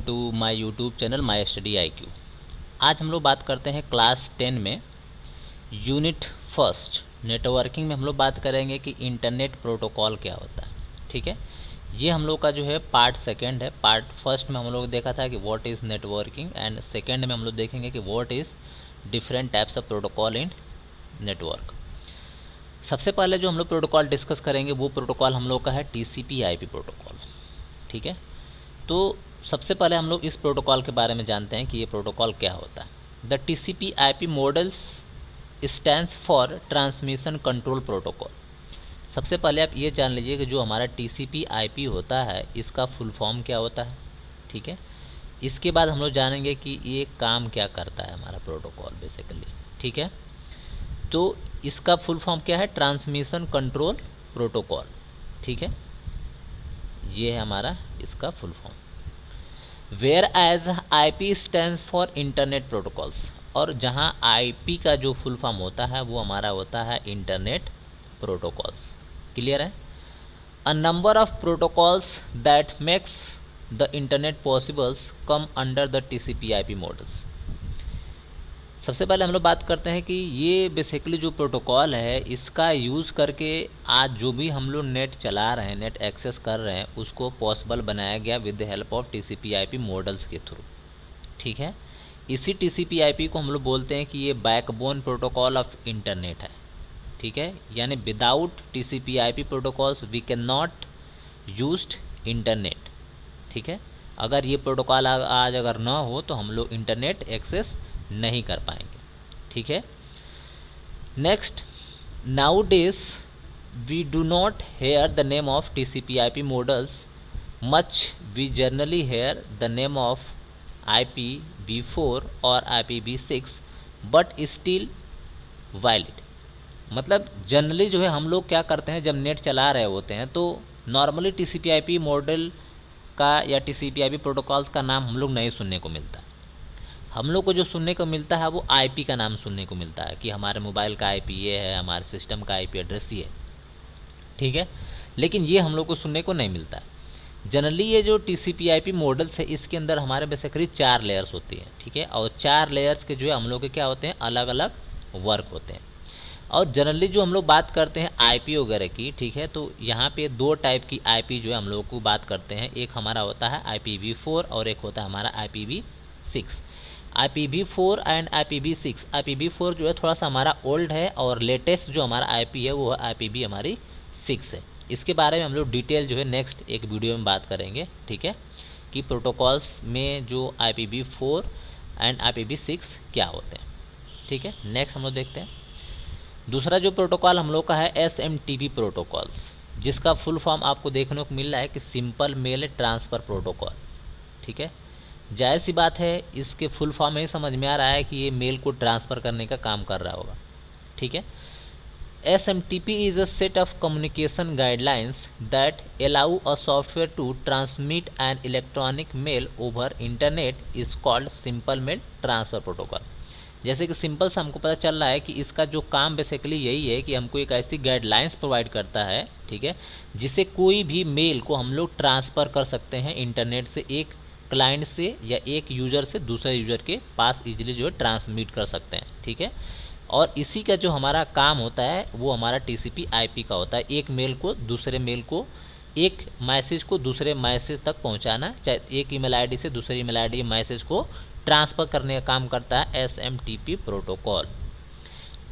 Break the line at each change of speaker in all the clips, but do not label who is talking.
To my YouTube channel my study IQ। आज हम लोग बात करते हैं क्लास 10 में यूनिट फर्स्ट नेटवर्किंग में हम लोग बात करेंगे कि इंटरनेट प्रोटोकॉल क्या होता है। ठीक है, ये हम लोग का जो है पार्ट सेकंड है। पार्ट फर्स्ट में हम लोग देखा था कि what is networking and second में हम लोग देखेंगे कि what is different types of protocol in network. सबसे पहले जो हम लोग प्रोटोकॉल डिस्कस करेंगे वो प्रोटोकॉल हम लोग का है TCP/IP प्रोटोकॉल। ठीक है, तो सबसे पहले हम लोग इस प्रोटोकॉल के बारे में जानते हैं कि ये प्रोटोकॉल क्या होता है। The TCP/IP models stands for transmission control protocol. सबसे पहले आप ये जान लीजिए कि जो हमारा TCP/IP होता है इसका फुल फॉर्म क्या होता है। ठीक है, इसके बाद हम लोग जानेंगे कि ये काम क्या करता है हमारा प्रोटोकॉल बेसिकली। ठीक है, तो इसका फुल फॉर्म क्या है, ट्रांसमिशन कंट्रोल प्रोटोकॉल। ठीक है, ये है हमारा इसका full form. Whereas IP stands for internet protocols, और जहाँ IP का जो फुल फॉर्म होता है वो हमारा होता है इंटरनेट प्रोटोकॉल्स। क्लियर है। A number of protocols that makes the internet possibles come under the TCP/IP models. सबसे पहले हम लोग बात करते हैं कि ये बेसिकली जो प्रोटोकॉल है इसका यूज़ करके आज जो भी हम लोग नेट चला रहे हैं, नेट एक्सेस कर रहे हैं, उसको पॉसिबल बनाया गया with the help of TCP/IP models के थ्रू। ठीक है, इसी TCP/IP को हम लोग बोलते हैं कि ये बैकबोन प्रोटोकॉल ऑफ इंटरनेट है। ठीक है, यानी without TCP/IP protocols we can not used internet. ठीक है, अगर ये प्रोटोकॉल आज अगर ना हो तो हम लोग इंटरनेट एक्सेस नहीं कर पाएंगे। ठीक है, next, nowadays we do not hear the name of TCP/IP models much, we generally hear the name of IPv4 और IPv6 बट स्टिल वैलिड। मतलब जनरली जो है हम लोग क्या करते हैं, जब नेट चला रहे होते हैं तो नॉर्मली TCP/IP मॉडल का या TCP/IP प्रोटोकॉल्स का नाम हम लोग नहीं सुनने को मिलता। हम लोग को जो सुनने को मिलता है वो IP का नाम सुनने को मिलता है कि हमारे मोबाइल का IP ये है, हमारे सिस्टम का IP एड्रेस ये है। ठीक है, लेकिन ये हम लोग को सुनने को नहीं मिलता है। जनरली ये जो TCP/IP मॉडल्स है इसके अंदर हमारे बेसिकली 4 लेयर्स होती हैं। ठीक है, और 4 लेयर्स के जो है हम लोग के क्या होते हैं, अलग अलग वर्क होते हैं। और जनरली जो हम लोग बात करते हैं IP वगैरह की, ठीक है, तो यहाँ पे 2 टाइप की IP जो है हम लोग को बात करते हैं। एक हमारा होता है IPv4 और एक होता है हमारा IPv6। IPv4 and IPv6, IPv4 जो है थोड़ा सा हमारा ओल्ड है और लेटेस्ट जो हमारा IP है वो है IPv हमारी 6 है। इसके बारे में हम लोग डिटेल जो है नेक्स्ट एक वीडियो में बात करेंगे। ठीक है, कि प्रोटोकॉल्स में जो IPv4 एंड IPv6 क्या होते हैं। ठीक है, नेक्स्ट हम लोग देखते हैं दूसरा जो प्रोटोकॉल हम लोग का है SMTP प्रोटोकॉल्स, जिसका फुल फॉर्म आपको देखने को मिल रहा है कि सिंपल मेल ट्रांसफ़र प्रोटोकॉल। ठीक है, जाहिर सी बात है इसके फुल फॉर्म ही समझ में आ रहा है कि ये मेल को ट्रांसफ़र करने का काम कर रहा होगा। ठीक है, SMTP is a set of communication guidelines that allow a software to transmit an electronic mail over internet is called simple mail transfer protocol. जैसे कि सिंपल से हमको पता चल रहा है कि इसका जो काम बेसिकली यही है कि हमको एक ऐसी गाइडलाइंस प्रोवाइड करता है, ठीक है, जिससे कोई भी मेल को हम लोग ट्रांसफ़र कर सकते हैं इंटरनेट से, एक क्लाइंट से या एक यूज़र से दूसरे यूज़र के पास इजीली जो है ट्रांसमिट कर सकते हैं। ठीक है, और इसी का जो हमारा काम होता है वो हमारा TCP/IP का होता है। एक मेल को दूसरे मेल को, एक मैसेज को दूसरे मैसेज तक पहुंचाना, चाहे एक ईमेल आईडी से दूसरे ईमेल आईडी मैसेज को ट्रांसफ़र करने का काम करता है SMTP protocol.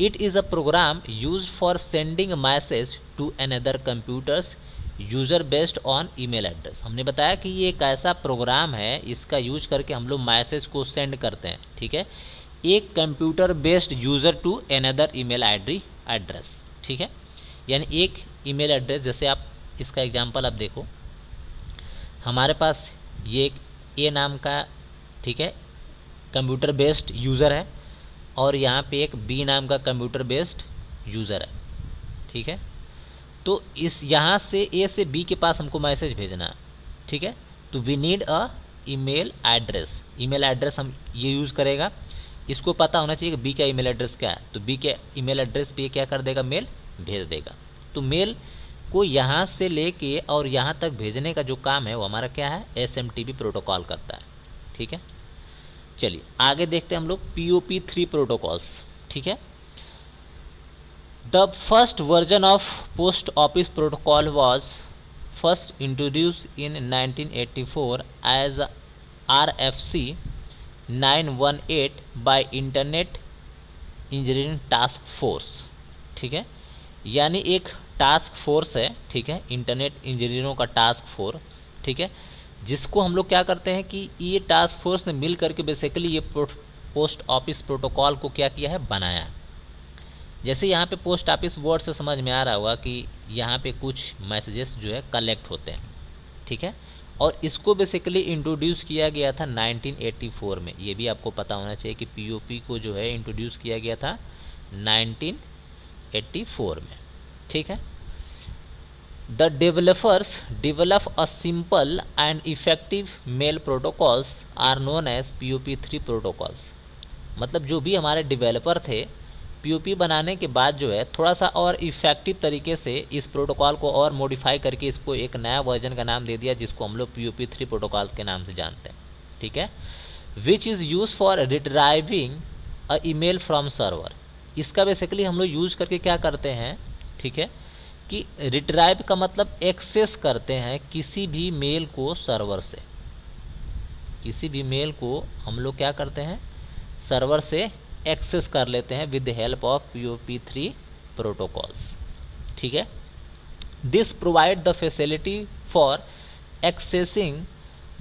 It is a program use for sending message to another computers user based on email address. हमने बताया कि ये एक ऐसा प्रोग्राम है, इसका यूज करके हम लोग मैसेज को सेंड करते हैं। ठीक है, एक computer based user to another email ID address. ठीक है, यानी एक ईमेल एड्रेस, जैसे आप इसका एग्जांपल आप देखो, हमारे पास ये एक A नाम का, ठीक है, कंप्यूटर बेस्ड यूज़र है और यहाँ पे एक B नाम का कंप्यूटर बेस्ड यूज़र है। ठीक है, तो इस यहाँ से A से B के पास हमको मैसेज भेजना है। ठीक है, तो we need a email address. Email address हम ये यूज़ करेगा, इसको पता होना चाहिए कि B का ईमेल एड्रेस क्या है, तो B के ईमेल एड्रेस पे क्या कर देगा, मेल भेज देगा। तो मेल को यहाँ से लेके और यहाँ तक भेजने का जो काम है वो हमारा क्या है, SMTP प्रोटोकॉल करता है। ठीक है, चलिए आगे देखते हैं हम लोग POP3 प्रोटोकॉल्स। ठीक है, the first version of post office protocol was first introduce in 1984 as RFC 918 by internet engineering task force. ठीक है, यानी एक टास्क फोर्स है, ठीक है, इंटरनेट इंजीनियरों का टास्क फोर्स, ठीक है, जिसको हम लोग क्या करते हैं कि ये टास्क फोर्स ने मिल करके बेसिकली ये पोस्ट ऑफिस प्रोटोकॉल को क्या किया है, बनाया। जैसे यहाँ पे पोस्ट ऑफिस वर्ड से समझ में आ रहा होगा कि यहाँ पे कुछ मैसेजेस जो है कलेक्ट होते हैं, ठीक है, और इसको बेसिकली इंट्रोड्यूस किया गया था 1984 में। ये भी आपको पता होना चाहिए कि POP को जो है इंट्रोड्यूस किया गया था 1984 में। ठीक है, the developers develop a simple and effective mail protocols are known as POP3 protocols. मतलब जो भी हमारे डेवलपर थे POP बनाने के बाद जो है थोड़ा सा और इफ़ेक्टिव तरीके से इस प्रोटोकॉल को और मॉडिफाई करके इसको एक नया वर्जन का नाम दे दिया, जिसको हम लोग POP3 प्रोटोकॉल के नाम से जानते हैं। ठीक है, which is use for retrieving a email from server. इसका बेसिकली हम लोग यूज करके क्या करते हैं, ठीक है, कि रिट्राइव का मतलब एक्सेस करते हैं किसी भी मेल को सर्वर से। किसी भी मेल को हम लोग क्या करते हैं, सर्वर से एक्सेस कर लेते हैं with the help of POP3 protocols. ठीक है, this provide the facility for accessing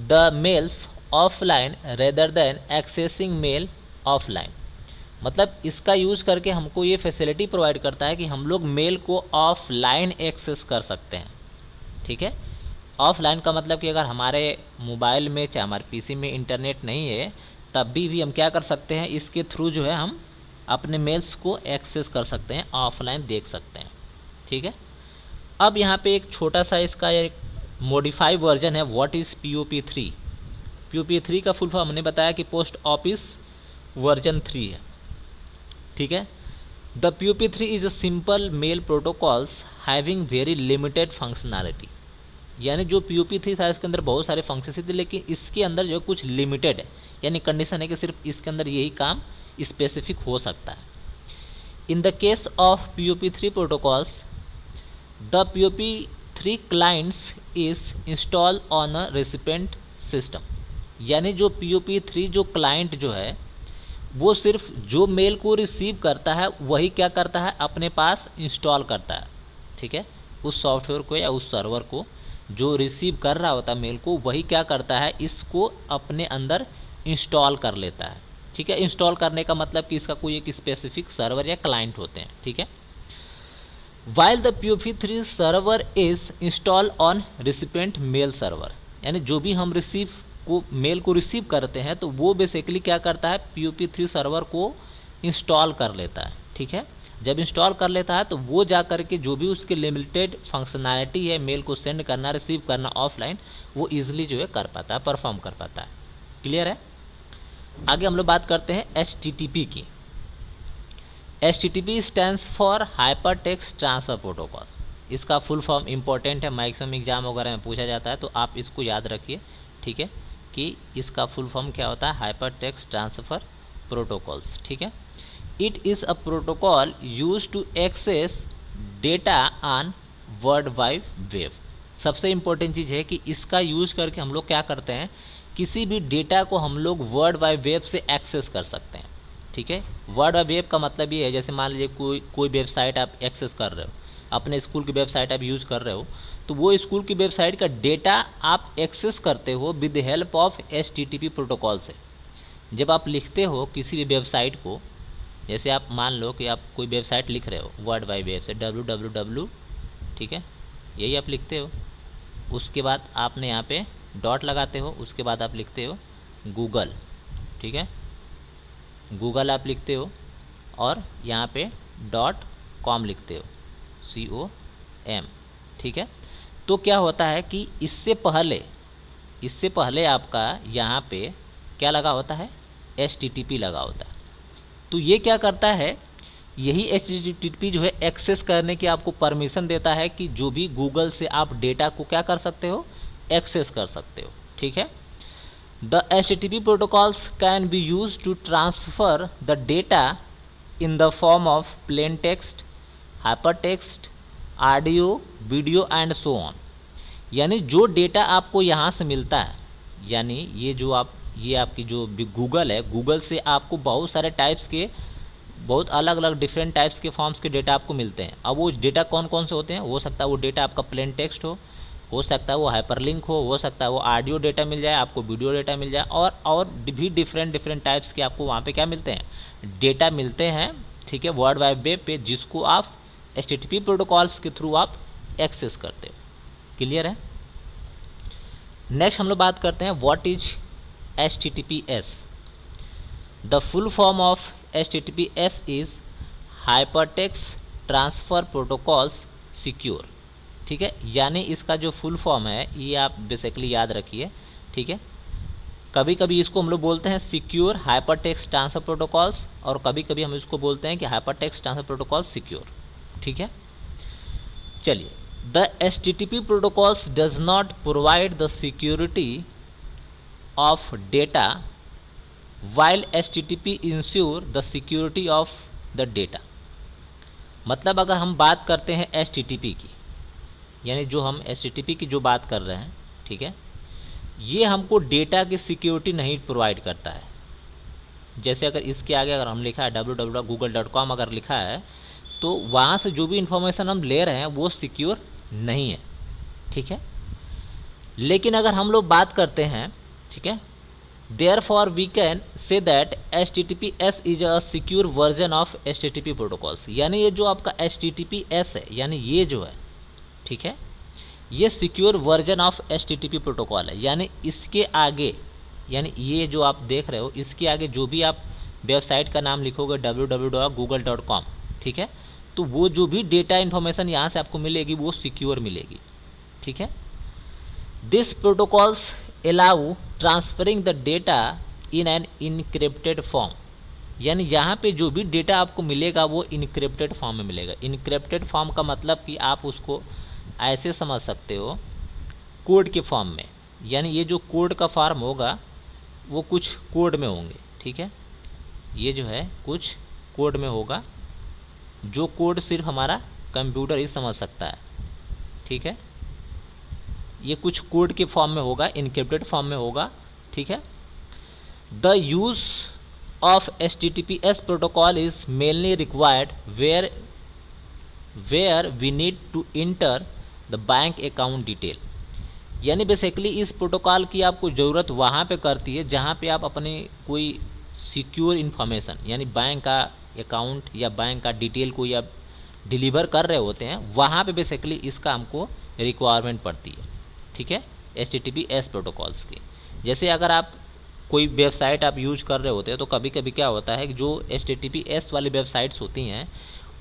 the mails offline rather than accessing mail offline. मतलब इसका यूज़ करके हमको ये फैसिलिटी प्रोवाइड करता है कि हम लोग मेल को ऑफलाइन एक्सेस कर सकते हैं। ठीक है, ऑफलाइन का मतलब कि अगर हमारे मोबाइल में चाहे हमारे PC में इंटरनेट नहीं है तब भी हम क्या कर सकते हैं, इसके थ्रू जो है हम अपने मेल्स को एक्सेस कर सकते हैं, ऑफलाइन देख सकते हैं। ठीक है, अब यहाँ पे एक छोटा सा इसका एक मॉडिफाई वर्जन है, व्हाट इज़ POP3। POP3 का फुल फॉर्म हमने बताया कि पोस्ट ऑफिस वर्जन 3 है। ठीक है, the POP3 is a simple mail protocols having very limited functionality. यानी जो POP3 था इसके अंदर बहुत सारे फंक्शन थे, लेकिन इसके अंदर जो कुछ लिमिटेड है, यानी कंडीशन है कि सिर्फ इसके अंदर यही काम स्पेसिफिक हो सकता है। In the case of POP3 protocols the POP3 clients is install on a recipient system. यानी जो POP3 जो क्लाइंट जो है वो सिर्फ जो मेल को रिसीव करता है वही क्या करता है, अपने पास इंस्टॉल करता है। ठीक है, उस सॉफ्टवेयर को या उस सर्वर को जो रिसीव कर रहा होता है मेल को, वही क्या करता है, इसको अपने अंदर इंस्टॉल कर लेता है। ठीक है, इंस्टॉल करने का मतलब कि इसका कोई एक स्पेसिफिक सर्वर या क्लाइंट होते हैं। ठीक है, while the POP3 server is install on recipient mail server. यानी जो भी हम मेल को रिसीव करते हैं तो वो बेसिकली क्या करता है, POP3 सर्वर को इंस्टॉल कर लेता है। ठीक है, जब इंस्टॉल कर लेता है तो वो जा कर के जो भी उसके लिमिटेड फंक्शनैलिटी है मेल को सेंड करना, रिसीव करना ऑफलाइन, वो ईजिली जो है कर पाता है, परफॉर्म कर पाता है। क्लियर है। आगे हम लोग बात करते हैं HTTP की। HTTP stands for hyper text transfer protocol. इसका फुल फॉर्म इंपॉर्टेंट है, मैक्सिमम एग्जाम वगैरह में पूछा जाता है, तो आप इसको याद रखिए। ठीक है, कि इसका फुल फॉर्म क्या होता है, हाइपर टेक्स्ट ट्रांसफ़र प्रोटोकॉल्स। ठीक है, it is a protocol use to access data on world wide web. सबसे इम्पोर्टेंट चीज़ है कि इसका यूज़ करके हम लोग क्या करते हैं, किसी भी डेटा को हम लोग वर्ल्ड वाइड वेब से एक्सेस कर सकते हैं। ठीक है, वर्ल्ड वाइड वेब का मतलब ये है, जैसे मान लीजिए कोई वेबसाइट आप एक्सेस कर रहे हो, अपने स्कूल की वेबसाइट आप यूज़ कर रहे हो, तो वो स्कूल की वेबसाइट का डेटा आप एक्सेस करते हो with the help of HTTP protocol से। जब आप लिखते हो किसी भी वेबसाइट को, जैसे आप मान लो कि आप कोई वेबसाइट लिख रहे हो वर्ल्ड वाइड वेब से www, ठीक है, यही आप लिखते हो। उसके बाद आपने यहाँ पे डॉट लगाते हो, उसके बाद आप लिखते हो गूगल। ठीक है, गूगल आप लिखते हो और यहाँ पे .com लिखते हो, COM। ठीक है, तो क्या होता है कि इससे पहले आपका यहाँ पे क्या लगा होता है, HTTP लगा होता है। तो ये क्या करता है, यही HTTP जो है एक्सेस करने की आपको परमिशन देता है कि जो भी गूगल से आप डेटा को क्या कर सकते हो, एक्सेस कर सकते हो। ठीक है, The HTTP protocols can be used to transfer the data in the form of plain text, hypertext, audio, video and so on. यानी जो डेटा आपको यहाँ से मिलता है, यानी ये आपकी जो गूगल है, गूगल से आपको बहुत सारे टाइप्स के, बहुत अलग अलग डिफरेंट टाइप्स के फॉर्म्स के डेटा आपको मिलते हैं। अब वो डेटा कौन कौन से होते हैं, हो सकता है वो डेटा आपका प्लेन टेक्स्ट हो सकता है वो हाइपरलिंक हो सकता है वो ऑडियो डेटा मिल जाए, आपको वीडियो डेटा मिल जाए, और भी डिफरेंट टाइप्स के आपको वहाँ पे क्या मिलते हैं, डेटा मिलते हैं। ठीक है, वर्ल्ड वाइड वेब पे, जिसको आप HTTP प्रोटोकॉल्स के थ्रू आप एक्सेस करते हो। क्लियर है। नेक्स्ट हम लोग बात करते हैं what is HTTPS। The full form of HTTPS is hypertext transfer protocols secure. ठीक है, यानी इसका जो फुल फॉर्म है ये आप बेसिकली याद रखिए। ठीक है, कभी कभी इसको हम लोग बोलते हैं सिक्योर हाइपरटेक्स्ट ट्रांसफर प्रोटोकॉल्स, और कभी कभी हम इसको बोलते हैं कि हाइपरटेक्स्ट ट्रांसफर प्रोटोकॉल सिक्योर। ठीक है, चलिए, the HTTP protocols does not provide the security of data while HTTP ensure the security of the data. मतलब अगर हम बात करते हैं HTTP की, यानी जो हम HTTP की जो बात कर रहे हैं, ठीक है, ये हमको डेटा की सिक्योरिटी नहीं प्रोवाइड करता है। जैसे अगर इसके आगे अगर हम लिखा है www.google.com अगर लिखा है, तो वहाँ से जो भी इंफॉर्मेशन हम ले रहे हैं वो सिक्योर नहीं है। ठीक है, लेकिन अगर हम लोग बात करते हैं, ठीक है, therefore we can say that HTTPS is a secure version of HTTP protocols. यानी ये जो आपका HTTPS है, यानी ये जो है, ठीक है, ये secure version of HTTP protocol है। यानी इसके आगे, यानी ये जो आप देख रहे हो, इसके आगे जो भी आप वेबसाइट का नाम लिखोगे www.google.com, ठीक है, तो वो जो भी डेटा इन्फॉर्मेशन यहाँ से आपको मिलेगी वो सिक्योर मिलेगी। ठीक है, this protocols allow transferring the data in an encrypted form. यानी यहाँ पे जो भी डेटा आपको मिलेगा वो इनक्रिप्टेड फॉर्म में मिलेगा। इनक्रिप्टेड फॉर्म का मतलब कि आप उसको ऐसे समझ सकते हो, कोड के फॉर्म में। यानी ये जो कोड का फॉर्म होगा वो कुछ कोड में होंगे। ठीक है, ये जो है कुछ कोड में होगा, जो कोड सिर्फ हमारा कंप्यूटर ही समझ सकता है। ठीक है, ये कुछ कोड के फॉर्म में होगा, इनक्रिप्टेड फॉर्म में होगा। ठीक है, the use of HTTPS protocol is mainly required where we need to enter the bank account detail. यानी बेसिकली इस प्रोटोकॉल की आपको ज़रूरत वहाँ पे करती है जहाँ पे आप अपने कोई सिक्योर इन्फॉर्मेशन, यानी बैंक का अकाउंट या बैंक का डिटेल कोई आप डिलीवर कर रहे होते हैं, वहाँ पे बेसिकली इसका हमको रिक्वायरमेंट पड़ती है। ठीक है, HTTPS प्रोटोकॉल्स की। जैसे अगर आप कोई वेबसाइट आप यूज कर रहे होते हैं, तो कभी कभी क्या होता है कि जो HTTPS वाली वेबसाइट्स होती हैं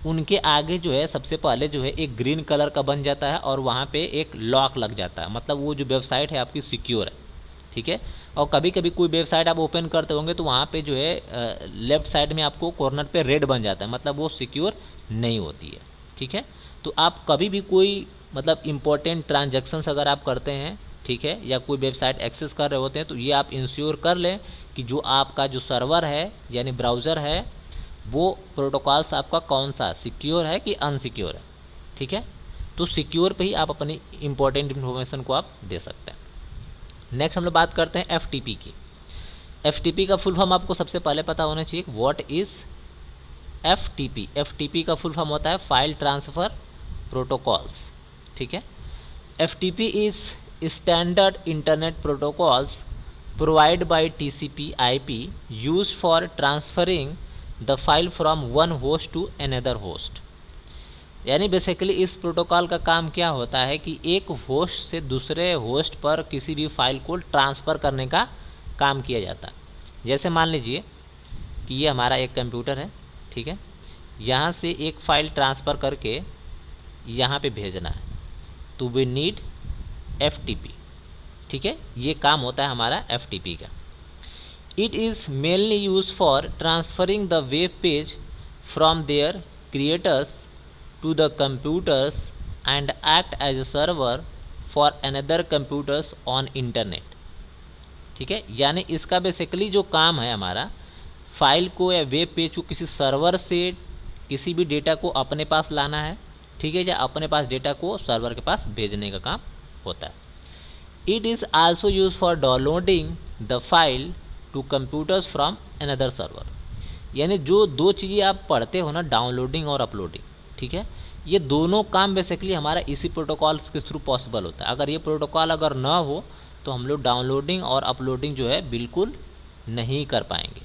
उनके आगे जो है सबसे पहले जो है एक ग्रीन कलर का बन जाता है और वहाँ पे एक लॉक लग जाता है, मतलब वो जो वेबसाइट है आपकी सिक्योर है। ठीक है, और कभी कभी कोई वेबसाइट आप ओपन करते होंगे तो वहाँ पे जो है लेफ़्ट साइड में आपको कॉर्नर पे रेड बन जाता है, मतलब वो सिक्योर नहीं होती है। ठीक है, तो आप कभी भी कोई मतलब इम्पोर्टेंट ट्रांजैक्शंस अगर आप करते हैं, ठीक है, या कोई वेबसाइट एक्सेस कर रहे होते हैं, तो ये आप इंश्योर कर लें कि जो आपका जो सर्वर है यानी ब्राउज़र है वो प्रोटोकॉल्स आपका कौन सा सिक्योर है कि अनसिक्योर है। ठीक है, तो सिक्योर पे ही आप अपनी इम्पोर्टेंट इन्फॉर्मेशन को आप दे सकते हैं। नेक्स्ट हम लोग बात करते हैं FTP की। FTP का फुल फॉर्म आपको सबसे पहले पता होना चाहिए, व्हाट इज़ FTP। FTP का फुल फॉर्म होता है फाइल ट्रांसफ़र प्रोटोकॉल्स। ठीक है, FTP is standard internet protocols provide by TCP/IP used for transferring the file from one host to another host. यानी बेसिकली इस प्रोटोकॉल का काम क्या होता है कि एक होस्ट से दूसरे होस्ट पर किसी भी फाइल को ट्रांसफ़र करने का काम किया जाता है। जैसे मान लीजिए कि ये हमारा एक कंप्यूटर है, ठीक है, यहाँ से एक फ़ाइल ट्रांसफ़र करके यहाँ पे भेजना है, तो वी नीड FTP। ठीक है, ये काम होता है हमारा FTP का। It is mainly used for transferring the web page from their creators to the computers and act as a server for another computers on internet। ठीक है। यानी इसका बेसिकली जो काम है हमारा, फाइल को या वेब पेज को किसी सर्वर से किसी भी डेटा को अपने पास लाना है, ठीक है, या अपने पास डेटा को सर्वर के पास भेजने का काम होता है। It is also use for downloading the file to computers from another server. यानी जो दो चीज़ें आप पढ़ते हो ना, डाउनलोडिंग और अपलोडिंग, ठीक है, ये दोनों काम बेसिकली हमारा इसी प्रोटोकॉल के थ्रू पॉसिबल होता है। अगर ये प्रोटोकॉल अगर ना हो तो हम लोग डाउनलोडिंग और अपलोडिंग जो है बिल्कुल नहीं कर पाएंगे,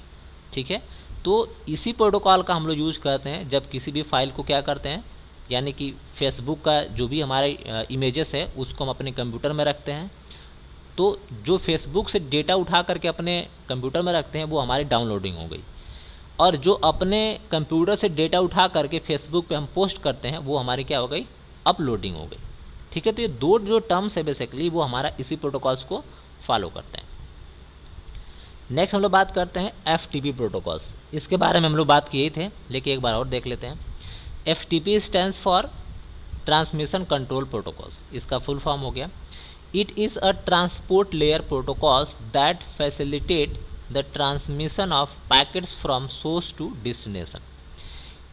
ठीक है। तो इसी प्रोटोकॉल का हम लोग यूज़ करते हैं जब किसी भी फाइल को क्या करते हैं, यानी कि फेसबुक का जो भी हमारे इमेजेस है उसको हम अपने कंप्यूटर में रखते हैं। तो जो फेसबुक से डेटा उठा करके अपने कंप्यूटर में रखते हैं वो हमारी डाउनलोडिंग हो गई, और जो अपने कंप्यूटर से डेटा उठा करके फेसबुक पे हम पोस्ट करते हैं वो हमारी क्या हो गई, अपलोडिंग हो गई, ठीक है। तो ये दो जो टर्म्स है बेसिकली वो हमारा इसी प्रोटोकॉल्स को फॉलो करते हैं। नेक्स्ट हम लोग बात करते हैं FTP प्रोटोकॉल्स। इसके बारे में हम लोग बात किए थे, लेकिन एक बार और देख लेते हैं। FTP stands for transmission control protocols. इसका फुल फॉर्म हो गया, it is a transport layer protocols that facilitate the transmission of packets from source to destination.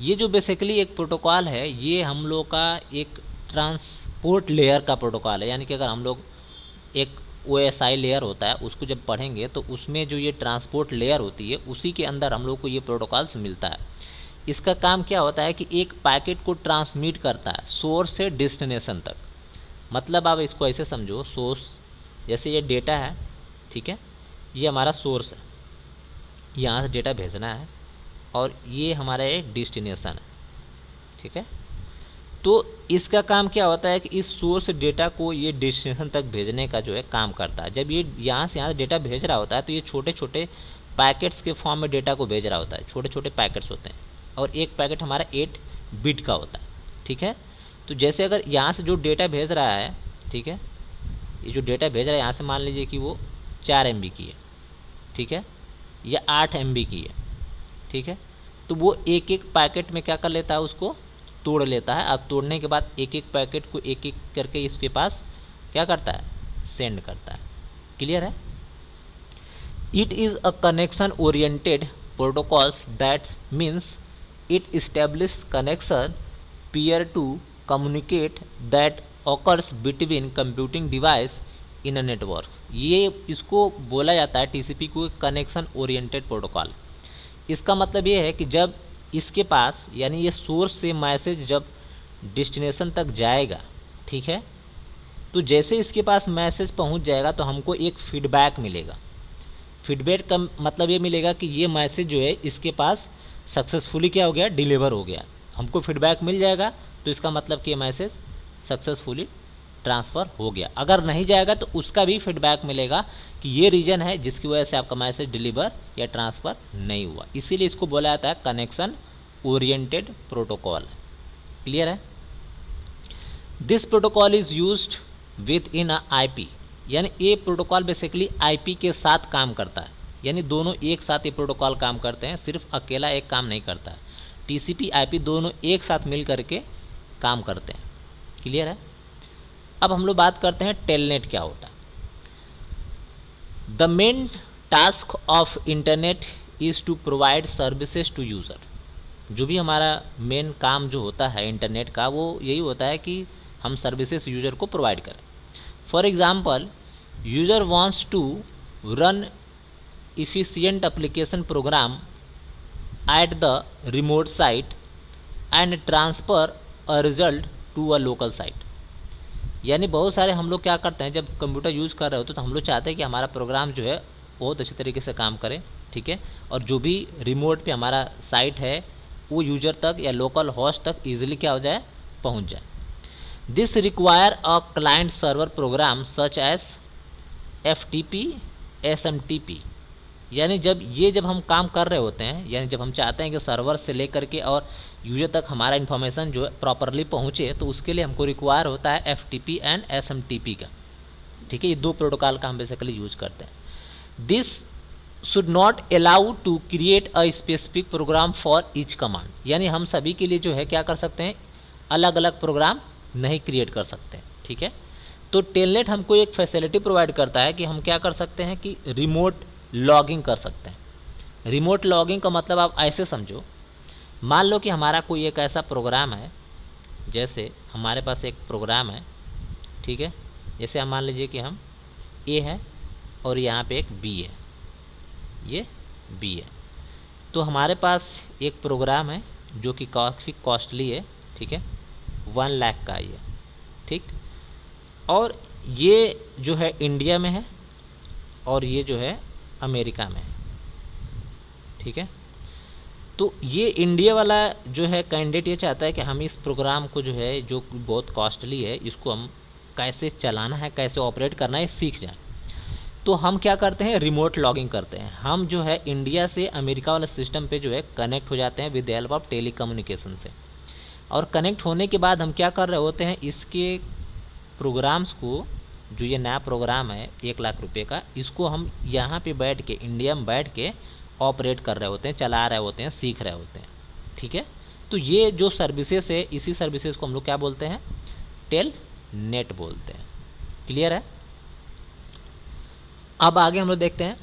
ये जो बेसिकली एक प्रोटोकॉल है ये हम लोग का एक ट्रांसपोर्ट लेयर का प्रोटोकॉल है। यानी कि अगर हम लोग एक OSI लेयर होता है उसको जब पढ़ेंगे तो उसमें जो ये ट्रांसपोर्ट लेयर होती है उसी के अंदर हम लोग को ये प्रोटोकॉल्स मिलता है। इसका काम क्या होता है कि एक पैकेट को ट्रांसमिट करता है सोर्स से डेस्टिनेशन तक। मतलब आप इसको ऐसे समझो, सोर्स जैसे ये डेटा है, ठीक है, ये हमारा सोर्स है, यहाँ से डेटा भेजना है, और ये हमारा एक डेस्टिनेशन है, ठीक है। तो इसका काम क्या होता है कि इस सोर्स डेटा को ये डेस्टिनेशन तक भेजने का जो है काम करता है। जब ये यहाँ से डेटा भेज रहा होता है तो ये छोटे छोटे पैकेट्स के फॉर्म में डेटा को भेज रहा होता है। छोटे छोटे पैकेट्स होते हैं और एक पैकेट हमारा 8 बिट का होता है, ठीक है। तो जैसे अगर यहाँ से जो डेटा भेज रहा है, ठीक है, ये जो डेटा भेज रहा है यहाँ से मान लीजिए कि वो 4 MB की है, ठीक है, या 8 MB की है, ठीक है। तो वो एक एक पैकेट में क्या कर लेता है, उसको तोड़ लेता है। अब तोड़ने के बाद एक एक पैकेट को एक एक करके इसके पास क्या करता है, सेंड करता है। क्लियर है। It is a connection oriented protocols that means it establish connection peer to communicate that occurs between computing device in a network। ये इसको बोला जाता है TCP को कनेक्शन ओरिएंटेड प्रोटोकॉल। इसका मतलब ये है कि जब इसके पास यानी ये सोर्स से मैसेज जब डेस्टिनेशन तक जाएगा, ठीक है, तो जैसे इसके पास मैसेज पहुंच जाएगा तो हमको एक फीडबैक मिलेगा। फीडबैक का मतलब ये मिलेगा कि ये मैसेज जो है इसके पास सक्सेसफुली क्या हो गया, डिलीवर हो गया। हमको फीडबैक मिल जाएगा तो इसका मतलब कि ये मैसेज सक्सेसफुली ट्रांसफ़र हो गया। अगर नहीं जाएगा तो उसका भी फीडबैक मिलेगा कि ये रीज़न है जिसकी वजह से आपका मैसेज डिलीवर या ट्रांसफ़र नहीं हुआ। इसीलिए इसको बोला जाता है कनेक्शन ओरिएंटेड प्रोटोकॉल। क्लियर है। This protocol is used with in a IP। यानी ये प्रोटोकॉल बेसिकली IP के साथ काम करता है। यानी दोनों एक साथ ये प्रोटोकॉल काम करते हैं, सिर्फ अकेला एक काम नहीं करता है। TCP IP दोनों एक साथ मिल करके काम करते हैं। क्लियर है। अब हम लोग बात करते हैं टेलनेट क्या होता है। The main task of internet is to provide services to user. जो भी हमारा मेन काम जो होता है इंटरनेट का वो यही होता है कि हम सर्विसेज यूज़र को प्रोवाइड करें। For example, user wants to run efficient application program at the remote site and transfer a result to a local site। यानी बहुत सारे हम लोग क्या करते हैं, जब कंप्यूटर यूज़ कर रहे होते तो हम लोग चाहते हैं कि हमारा प्रोग्राम जो है बहुत अच्छी तरीके से काम करे, ठीक है, और जो भी रिमोट पे हमारा साइट है वो यूज़र तक या लोकल होस्ट तक ईजिली क्या हो जाए, पहुंच जाए। This require a client server program such as FTP SMTP। यानी जब हम काम कर रहे होते हैं, यानी जब हम चाहते हैं कि सर्वर से लेकर के और यूज़र तक हमारा इन्फॉर्मेशन जो है प्रॉपरली पहुँचे, तो उसके लिए हमको रिक्वायर होता है FTP एंड SMTP का, ठीक है। ये दो प्रोटोकॉल का हम बेसिकली यूज़ करते हैं। This should not allow to create a specific program for each command. यानी हम सभी के लिए जो है क्या कर सकते हैं, अलग अलग प्रोग्राम नहीं क्रिएट कर सकते, ठीक है। तो टेलनेट हमको एक फैसिलिटी प्रोवाइड करता है कि हम क्या कर सकते हैं कि रिमोट लॉगिंग कर सकते हैं। रिमोट लॉगिंग का मतलब आप ऐसे समझो, मान लो कि हमारा कोई एक ऐसा प्रोग्राम है, जैसे हमारे पास एक प्रोग्राम है, ठीक है, जैसे हम मान लीजिए कि हम ए है और यहाँ पे एक बी है, ये बी है। तो हमारे पास एक प्रोग्राम है जो कि काफ़ी कॉस्टली है, ठीक है, 1 लाख का ये, ठीक, और ये जो है इंडिया में है और ये जो है अमेरिका में है, ठीक है। तो ये इंडिया वाला जो है कैंडिडेट ये चाहता है कि हम इस प्रोग्राम को जो है, जो बहुत कॉस्टली है, इसको हम कैसे चलाना है, कैसे ऑपरेट करना है, सीख जाएं। तो हम क्या करते हैं, रिमोट लॉगिंग करते हैं। हम जो है इंडिया से अमेरिका वाले सिस्टम पे जो है कनेक्ट हो जाते हैं with the help of telecommunication से, और कनेक्ट होने के बाद हम क्या कर रहे होते हैं, इसके प्रोग्राम्स को, जो ये नया प्रोग्राम है 1 लाख रुपए का, इसको हम यहाँ पे बैठ के, इंडिया में बैठ के ऑपरेट कर रहे होते हैं, चला रहे होते हैं, सीख रहे होते हैं, ठीक है। तो ये जो सर्विसेज है, इसी सर्विसेज को हम लोग क्या बोलते हैं, टेल नेट बोलते हैं। क्लियर है। अब आगे हम लोग देखते हैं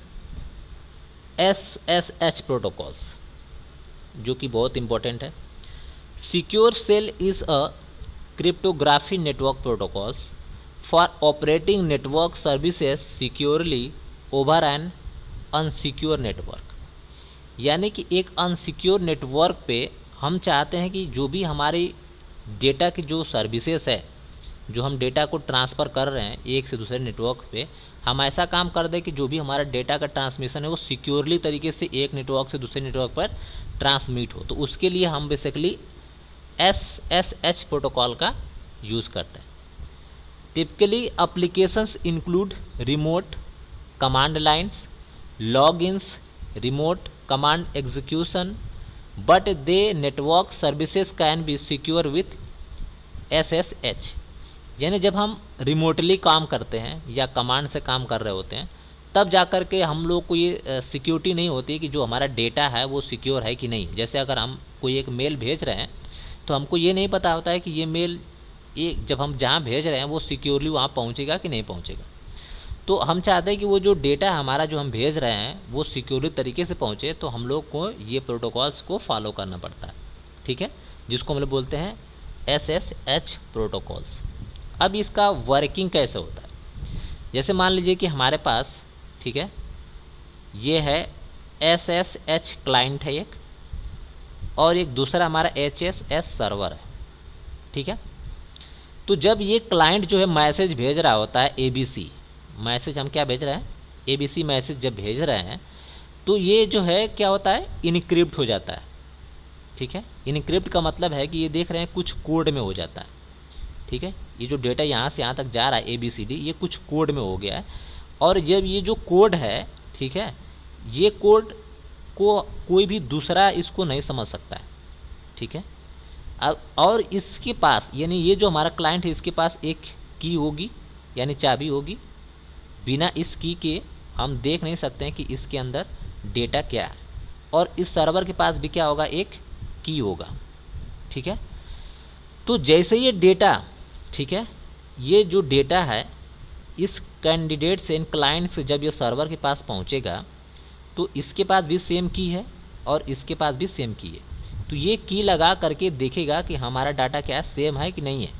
SSH प्रोटोकॉल्स, जो कि बहुत इंपॉर्टेंट है। Secure shell is a cryptography network protocols for operating network services securely over an unsecure network. यानी कि एक अनसिक्योर नेटवर्क पे हम चाहते हैं कि जो भी हमारी डेटा की जो सर्विसेज है, जो हम डेटा को ट्रांसफ़र कर रहे हैं एक से दूसरे नेटवर्क पे, हम ऐसा काम कर दें कि जो भी हमारा डेटा का ट्रांसमिशन है वो सिक्योरली तरीके से एक नेटवर्क से दूसरे नेटवर्क पर ट्रांसमिट हो। तो उसके लिए हम बेसिकली SSH प्रोटोकॉल का यूज़ करते हैं। Typically applications include remote command lines, logins, remote command execution, but they network services can be secure with SSH। यानी जब हम रिमोटली काम करते हैं या कमांड से काम कर रहे होते हैं, तब जा कर के हम लोग को ये सिक्योरिटी नहीं होती कि जो हमारा डेटा है वो सिक्योर है कि नहीं। जैसे अगर हम कोई एक मेल भेज रहे हैं तो हमको ये नहीं पता होता है कि ये मेल जब हम जहाँ भेज रहे हैं वो सिक्योरली वहाँ पहुँचेगा कि नहीं पहुँचेगा। तो हम चाहते हैं कि वो जो डेटा हमारा जो हम भेज रहे हैं वो सिक्योरली तरीके से पहुँचे, तो हम लोग को ये प्रोटोकॉल्स को फॉलो करना पड़ता है, ठीक है, जिसको हम लोग बोलते हैं SSH प्रोटोकॉल्स। अब इसका वर्किंग कैसे होता है, जैसे मान लीजिए कि हमारे पास, ठीक है, ये है SSH क्लाइंट है एक, और एक दूसरा हमारा HSS सर्वर है, ठीक है। तो जब ये क्लाइंट जो है मैसेज भेज रहा होता है ABC मैसेज, हम क्या भेज रहे हैं, ABC मैसेज जब भेज रहे हैं, तो ये जो है क्या होता है, इनक्रिप्ट हो जाता है, ठीक है। इनक्रिप्ट का मतलब है कि ये देख रहे हैं कुछ कोड में हो जाता है, ठीक है। ये जो डेटा यहाँ से यहाँ तक जा रहा है ABCD, ये कुछ कोड में हो गया है, और जब ये जो कोड है, ठीक है, ये कोड को कोई भी दूसरा इसको नहीं समझ सकता है, ठीक है। अब और इसके पास, यानी ये जो हमारा क्लाइंट है, इसके पास एक की होगी, यानी चाबी होगी। बिना इस की के हम देख नहीं सकते हैं कि इसके अंदर डेटा क्या है, और इस सर्वर के पास भी क्या होगा, एक की होगा, ठीक है। तो जैसे ये डेटा, ठीक है, ये जो डेटा है इस कैंडिडेट से, इन क्लाइंट से जब ये सर्वर के पास पहुंचेगा, तो इसके पास भी सेम की है और इसके पास भी सेम की है। तो ये की लगा करके देखेगा कि हमारा डाटा क्या सेम है कि नहीं है।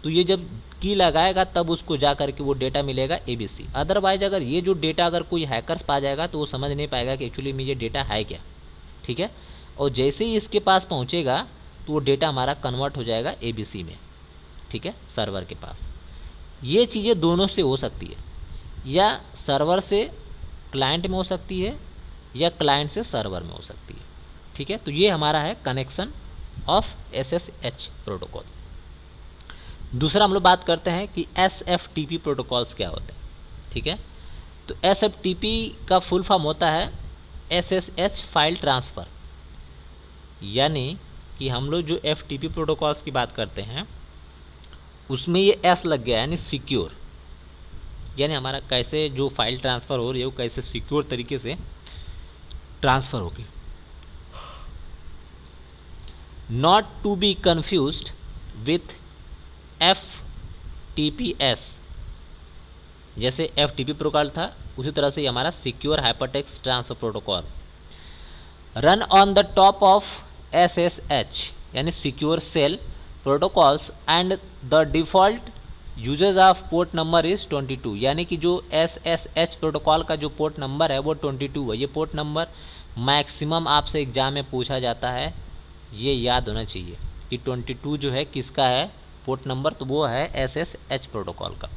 तो ये जब की लगाएगा तब उसको जा करके वो डेटा मिलेगा ABC। अदरवाइज अगर ये जो डेटा अगर कोई हैकर्स पा जाएगा तो वो समझ नहीं पाएगा कि एक्चुअली में ये डेटा है क्या, ठीक है। और जैसे ही इसके पास पहुँचेगा तो वो डेटा हमारा कन्वर्ट हो जाएगा ABC में, ठीक है, सर्वर के पास। ये चीज़ें दोनों से हो सकती है, या सर्वर से क्लाइंट में हो सकती है या क्लाइंट से सर्वर में हो सकती है, ठीक है। तो ये हमारा है कनेक्शन ऑफ SSH प्रोटोकॉल्स। दूसरा हम लोग बात करते हैं कि SFTP प्रोटोकॉल्स क्या होते हैं, ठीक है। तो SFTP का फुल फॉर्म होता है SSH फाइल ट्रांसफ़र। यानी कि हम लोग जो FTP प्रोटोकॉल्स की बात करते हैं उसमें ये S लग गया, यानी सिक्योर, यानी हमारा कैसे जो फाइल ट्रांसफ़र हो रही है वो कैसे सिक्योर तरीके से ट्रांसफ़र होगी। Not to be confused with FTPS जैसे FTP प्रोटोकॉल था, उसी तरह से ये हमारा secure hypertext transfer protocol. Run on the top of SSH यानी secure shell protocols and the default usage of port number is 22, यानी कि जो SSH प्रोटोकॉल का जो पोर्ट नंबर है वो 22 है। ये पोर्ट नंबर मैक्सिमम आपसे एग्जाम में पूछा जाता है, ये याद होना चाहिए कि 22 जो है किसका है पोर्ट नंबर, तो वो है SSH प्रोटोकॉल का।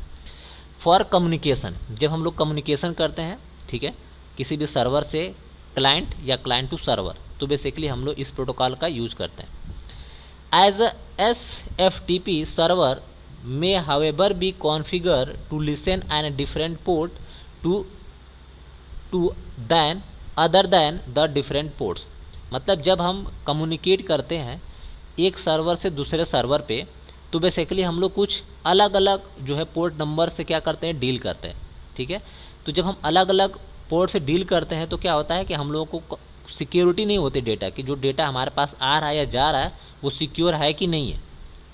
फॉर कम्युनिकेशन, जब हम लोग कम्युनिकेशन करते हैं, ठीक है, किसी भी सर्वर से क्लाइंट या क्लाइंट टू सर्वर, तो बेसिकली हम लोग इस प्रोटोकॉल का यूज करते हैं। As SFTP server may however be configured to listen and different port to than other than the different ports। मतलब जब हम कम्युनिकेट करते हैं एक सर्वर से दूसरे सर्वर पे, तो बेसिकली हम लोग कुछ अलग अलग जो है पोर्ट नंबर से क्या करते हैं, डील करते हैं, ठीक है। तो जब हम अलग अलग पोर्ट से डील करते हैं तो क्या होता है कि हम लोगों को सिक्योरिटी नहीं होती डेटा की, जो डेटा हमारे पास आ रहा है या जा रहा है वो सिक्योर है कि नहीं है,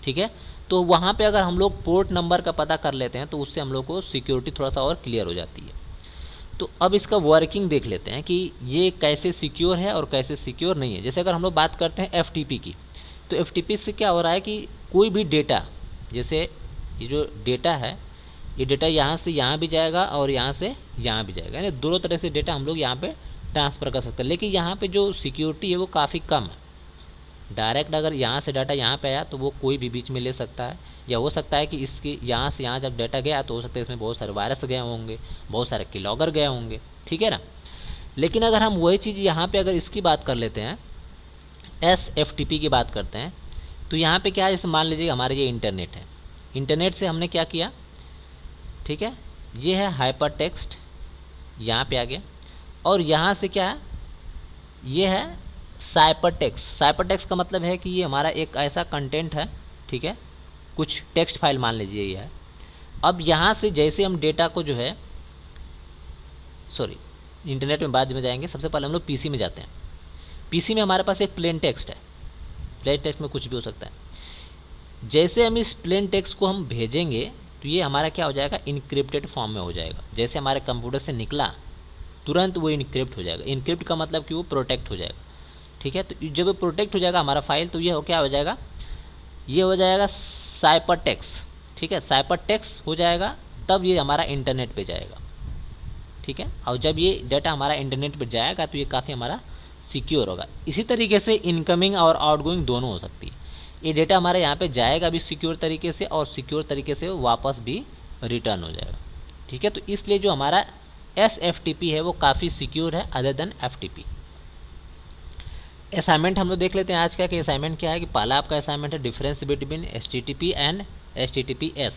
ठीक है। तो वहाँ पे अगर हम लोग पोर्ट नंबर का पता कर लेते हैं तो उससे हम लोग को सिक्योरिटी थोड़ा सा और क्लियर हो जाती है। तो अब इसका वर्किंग देख लेते हैं कि ये कैसे सिक्योर है और कैसे सिक्योर नहीं है। जैसे अगर हम लोग बात करते हैं FTP की, तो FTP से क्या हो रहा है कि कोई भी डेटा, जैसे ये जो डेटा है, ये डेटा यहाँ से यहाँ भी जाएगा और यहाँ से यहाँ भी जाएगा, यानी दोनों तरह से डेटा हम लोग यहाँ पे ट्रांसफ़र कर सकते हैं। लेकिन यहाँ पे जो सिक्योरिटी है वो काफ़ी कम है। डायरेक्ट अगर यहाँ से डाटा यहाँ पे आया तो वो कोई भी बीच में ले सकता है, या हो सकता है कि इसके यहाँ से यहाँ जब डाटा गया तो हो सकता है इसमें बहुत सारे वायरस गए होंगे, बहुत सारे कीलॉगर गए होंगे, ठीक है ना। लेकिन अगर हम वही चीज़ यहाँ पे अगर इसकी बात कर लेते हैं, SFTP की बात करते हैं, तो यहाँ पे क्या है, जैसे मान लीजिए हमारे ये इंटरनेट है, इंटरनेट से हमने क्या किया, ठीक है, ये है हाइपर टेक्स्ट, यहाँ पे आ गया, और यहाँ से क्या है, ये है साइपर टेक्स्ट। साइपर टेक्स्ट का मतलब है कि ये हमारा एक ऐसा कंटेंट है, ठीक है, कुछ टेक्स्ट फाइल मान लीजिए ये है। अब यहाँ से जैसे हम डेटा को जो है, सॉरी इंटरनेट में बाद में जाएंगे, सबसे पहले हम लोग PC में जाते हैं। PC में हमारे पास एक प्लेन टेक्स्ट है, प्लेन टेक्स्ट में कुछ भी हो सकता है। जैसे हम इस प्लेन टेक्स्ट को हम भेजेंगे तो ये हमारा क्या हो जाएगा, इनक्रिप्टेड फॉर्म में हो जाएगा। जैसे हमारे कंप्यूटर से निकला तुरंत वो इनक्रिप्ट हो जाएगा। इनक्रिप्ट का मतलब कि वो प्रोटेक्ट हो जाएगा, ठीक है। तो जब वो प्रोटेक्ट हो जाएगा हमारा फाइल, तो ये क्या हो जाएगा, ये हो जाएगा साइपर टेक्स्ट, ठीक है, साइपर टेक्स्ट हो जाएगा, तब ये हमारा इंटरनेट पे जाएगा, ठीक है। और जब ये डाटा हमारा इंटरनेट पे जाएगा तो ये काफ़ी हमारा सिक्योर होगा। इसी तरीके से इनकमिंग और आउटगोइंग दोनों हो सकती है। ये डेटा हमारे यहाँ पे जाएगा भी सिक्योर तरीके से, और सिक्योर तरीके से वापस भी रिटर्न हो जाएगा, ठीक है। तो इसलिए जो हमारा SFTP है वो काफ़ी सिक्योर है अदर देन FTP। असाइनमेंट हम लोग देख लेते हैं आज का, कि असाइनमेंट क्या है। कि पहला आपका असाइनमेंट है difference between HTTP and HTTPS,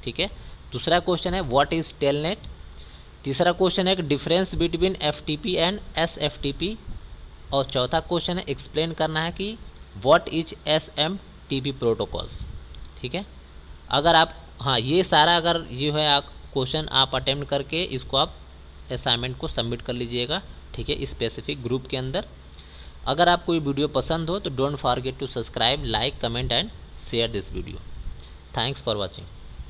ठीक है। दूसरा क्वेश्चन है व्हाट इज़ टेलनेट। तीसरा क्वेश्चन है कि difference between FTP and SFTP। और चौथा क्वेश्चन है एक्सप्लेन करना है कि व्हाट इज SMTP प्रोटोकॉल्स, ठीक है। अगर आप ये सारा अगर ये है क्वेश्चन आप अटेम्प्ट करके इसको आप असाइनमेंट को सबमिट कर लीजिएगा, ठीक है, स्पेसिफिक ग्रुप के अंदर। अगर आपको ये वीडियो पसंद हो तो don't forget to subscribe, like, comment and share this video. Thanks for watching.